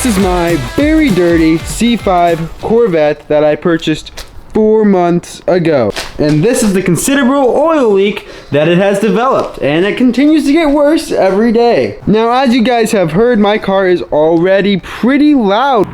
is my very dirty C5 Corvette that I purchased 4 months ago. And this is the considerable oil leak that it has developed, and it continues to get worse every day. Now, as you guys have heard, my car is already pretty loud.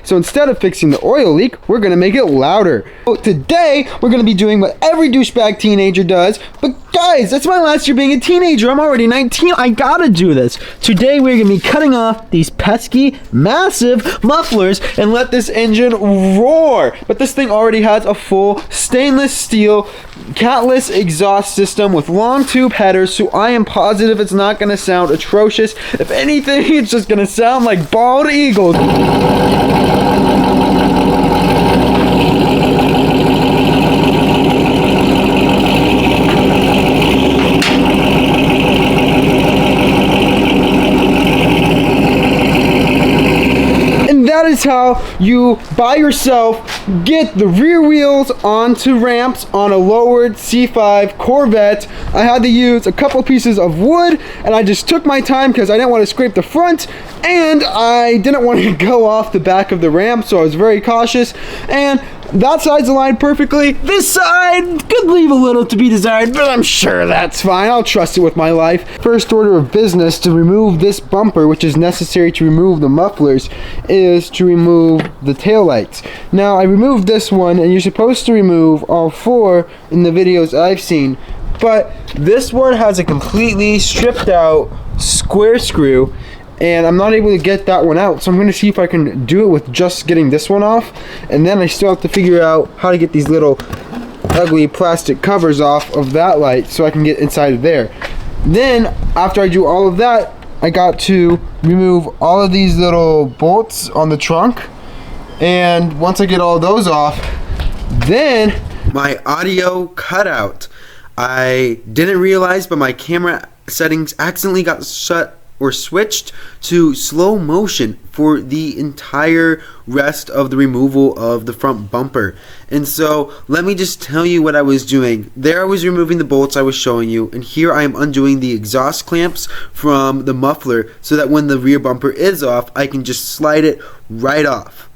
So instead of fixing the oil leak, we're gonna make it louder. So today, we're gonna be doing what every douchebag teenager does. But guys, that's my last year being a teenager. I'm already 19, I gotta do this. Today, we're gonna be cutting off these pesky, massive mufflers and let this engine roar. But this thing already has a full stainless steel, catless exhaust system with long tube headers, so I am positive it's not gonna sound atrocious. If anything, it's just gonna sound like bald eagles. That is how you, by yourself, get the rear wheels onto ramps on a lowered C5 Corvette. I had to use a couple pieces of wood, and I just took my time because I didn't want to scrape the front, and I didn't want to go off the back of the ramp, so I was very cautious. And that side's aligned perfectly. This side could leave a little to be desired, but I'm sure that's fine. I'll trust it with my life. First order of business to remove this bumper, which is necessary to remove the mufflers, is to remove the taillights. Now, I removed this one, and you're supposed to remove all 4 in the videos I've seen, but this one has a completely stripped out square screw, and I'm not able to get that one out, so I'm going to see if I can do it with just getting this one off, and then I still have to figure out how to get these little ugly plastic covers off of that light so I can get inside of there. Then, after I do all of that, I got to remove all of these little bolts on the trunk, and once I get all those off, then my audio cutout. I didn't realize, but my camera settings accidentally got switched to slow motion for the entire rest of the removal of the front bumper. And so let me just tell you what I was doing. There I was removing the bolts I was showing you, and here I am undoing the exhaust clamps from the muffler so that when the rear bumper is off, I can just slide it right off.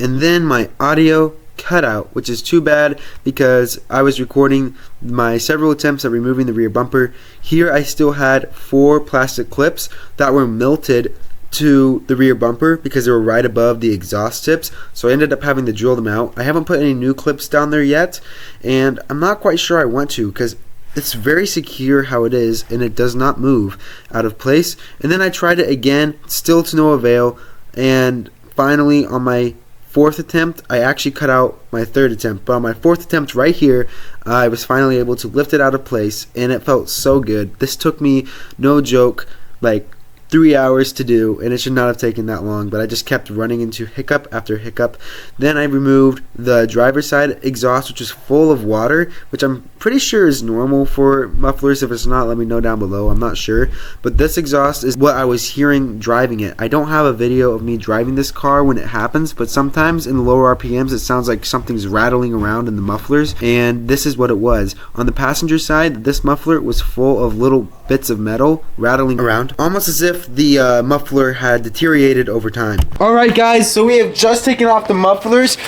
And then my audio cutout, which is too bad because I was recording my several attempts at removing the rear bumper. Here I still had 4 plastic clips that were melted to the rear bumper because they were right above the exhaust tips, so I ended up having to drill them out. I haven't put any new clips down there yet, and I'm not quite sure I want to because it's very secure how it is and it does not move out of place. And then I tried it again, still to no avail, and finally on my 4th attempt, I actually cut out my 3rd attempt, but on my 4th attempt right here, I was finally able to lift it out of place, and it felt so good. This took me, no joke, like 3 hours to do, and it should not have taken that long, but I just kept running into hiccup after hiccup. Then I removed the driver's side exhaust, which was full of water, which I'm pretty sure is normal for mufflers. If it's not, let me know down below. I'm not sure, but this exhaust is what I was hearing driving it. I don't have a video of me driving this car when it happens, but sometimes in the lower RPMs it sounds like something's rattling around in the mufflers, and this is what it was. On the passenger side, this muffler was full of little bits of metal rattling around, almost as if the muffler had deteriorated over time. Alright guys, so we have just taken off the mufflers.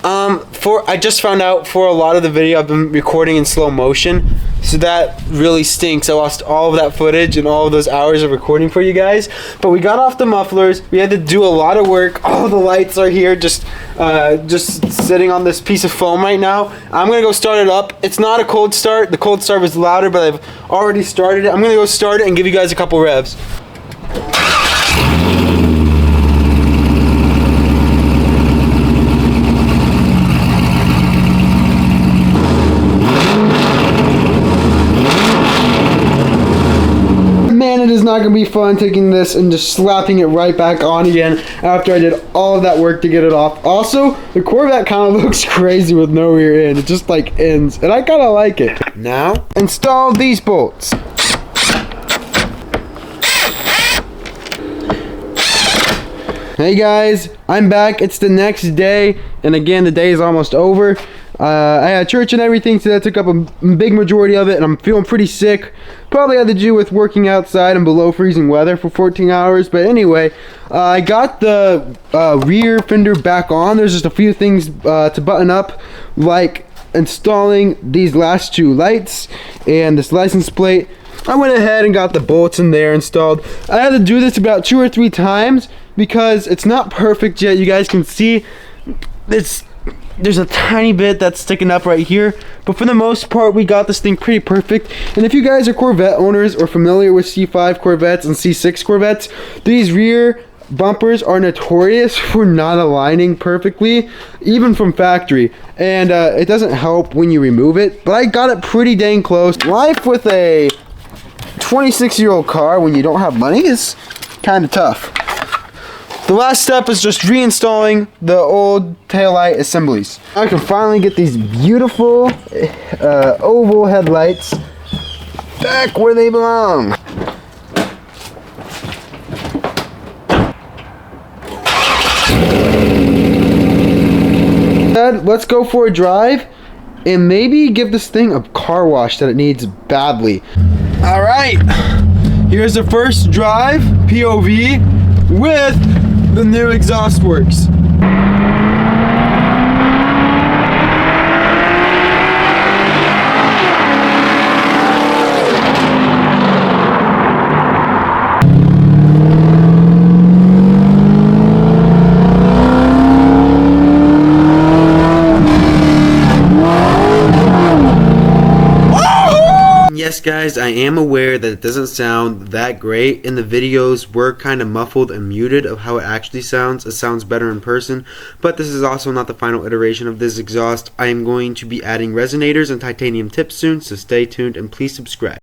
I just found out for a lot of the video I've been recording in slow motion, so that really stinks. I lost all of that footage and all of those hours of recording for you guys. But we got off the mufflers. We had to do a lot of work. All the lights are here, just sitting on this piece of foam right now. I'm gonna go start it up. It's not a cold start. The cold start was louder, but I've already started it. I'm gonna go start it and give you guys a couple revs. It is not going to be fun taking this and just slapping it right back on again after I did all of that work to get it off. Also, the Corvette kind of looks crazy with no rear end. It just like ends, and I kind of like it. Now, install these bolts. Hey guys, I'm back. It's the next day, and again, the day is almost over. I had church and everything, so that took up a big majority of it, and I'm feeling pretty sick. Probably had to do with working outside in below freezing weather for 14 hours. But anyway, I got the rear fender back on. There's just a few things to button up, like installing these last two lights and this license plate. I went ahead and got the bolts in there installed. I had to do this about 2 or 3 times because it's not perfect yet. You guys can see there's a tiny bit that's sticking up right here, but for the most part we got this thing pretty perfect. And if you guys are Corvette owners or familiar with C5 Corvettes and C6 Corvettes, these rear bumpers are notorious for not aligning perfectly, even from factory, and it doesn't help when you remove it, but I got it pretty dang close. Life with a 26-year-old car when you don't have money is kind of tough. The last step is just reinstalling the old taillight assemblies. I can finally get these beautiful oval headlights back where they belong. Let's go for a drive and maybe give this thing a car wash that it needs badly. All right, here's the first drive POV with the new exhaust works. Yes guys, I am aware that it doesn't sound that great, and the videos were kind of muffled and muted of how it actually sounds. It sounds better in person, but this is also not the final iteration of this exhaust. I am going to be adding resonators and titanium tips soon, so stay tuned and please subscribe.